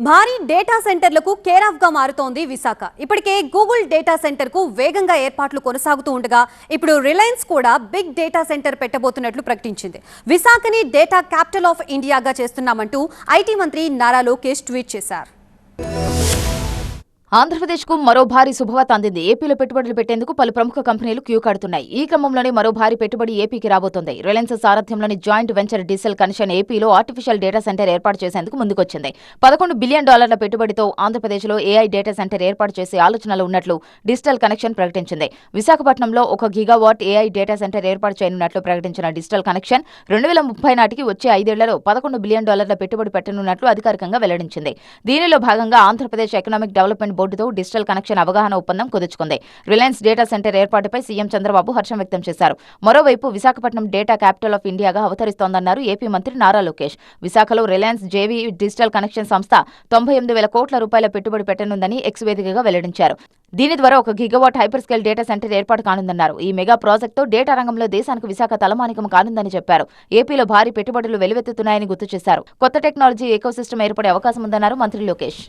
భారీ డేటా సెంటర్లకు care of గా మారుతోంది విశాఖ. ఇప్పటికే గూగుల్ డేటా సెంటర్ కు వేగంగా ఏర్పాట్లు కొనసాగుతూ ఉండగా ఇప్పుడు రిలయన్స్ కూడా బిగ్ డేటా సెంటర్ పెట్టబోతున్నట్లు ప్రకటించింది. విశాఖని డేటా క్యాపిటల్ ఆఫ్ ఇండియాగా చేస్తున్నామంటూ ఐటీ మంత్రి నారా లోకేష్ ట్వీట్ చేశారు. ఆంధ్రప్రదేశ్కు మరో భారీ శుభవార్త అందింది. ఏపీలో పెట్టుబడులు పెట్టేందుకు పలు ప్రముఖ కంపెనీలు క్యూ కడుతున్నాయి. ఈ క్రమంలోనే మరో భారీ పెట్టుబడి ఏపీకి రాబోతోంది. రిలయన్స్ సారథ్యంలోని జాయింట్ వెంచర్ డిజిటల్ కనెక్షన్ ఏపీలో ఆర్టిఫిషియల్ డేటా సెంటర్ ఏర్పాటు చేసేందుకు ముందుకొచ్చింది. $11 బిలియన్ పెట్టుబడితో ఆంధ్రప్రదేశ్లో ఏఐ డేటా సెంటర్ ఏర్పాటు చేసే ఆలోచనలు ఉన్నట్లు డిజిటల్ కనెక్షన్ ప్రకటించింది. విశాఖపట్నంలో 1 గిగావాట్ ఏఐ డేటా సెంటర్ ఏర్పాటు చేయనున్నట్లు ప్రకటించిన డిజిటల్ కనెక్షన్ 2030 నాటికి వచ్చే 5 ఏళ్లలో $11 బిలియన్ పెట్టుబడి పెట్టనున్నట్లు అధికారికంగా వెల్లడించింది. దీనిలో భాగంగా ఆంధ్రప్రదేశ్ ఎకనామిక్ డెవలప్మెంట్ బోర్డుతో డిజిటల్ కనెక్షన్ అవగాహన ఒప్పందం కుదుర్చుకుంది. రిలయన్స్ డేటా సెంటర్ ఏర్పాటుపై సీఎం చంద్రబాబు హర్షం వ్యక్తం చేశారు. మరోవైపు విశాఖపట్నం డేటా క్యాపిటల్ ఆఫ్ ఇండియాగా అవతరిస్తోందన్నారు ఏపీ మంత్రి నారా లోకేష్. విశాఖలో రిలయన్స్ జేవీ డిజిటల్ కనెక్షన్ సంస్థ 98,000 కోట్ల పెట్టుబడి పెట్టనుందని ఎక్స్ వేదికగా వెల్లడించారు. దీని ద్వారా 1 gigawatt hyper scale data centre ఏర్పాటు కానుందన్నారు. ఈ మెగా ప్రాజెక్టుతో డేటా రంగంలో దేశానికి విశాఖ తలమానికం కానుందని చెప్పారు. ఏపీలో భారీ పెట్టుబడులు వెలువెత్తుతున్నాయని గుర్తు చేశారు. కొత్త టెక్నాలజీ ఎకోసిస్టమ్ ఏర్పడే అవకాశం ఉందన్నారు మంత్రి లోకేష్.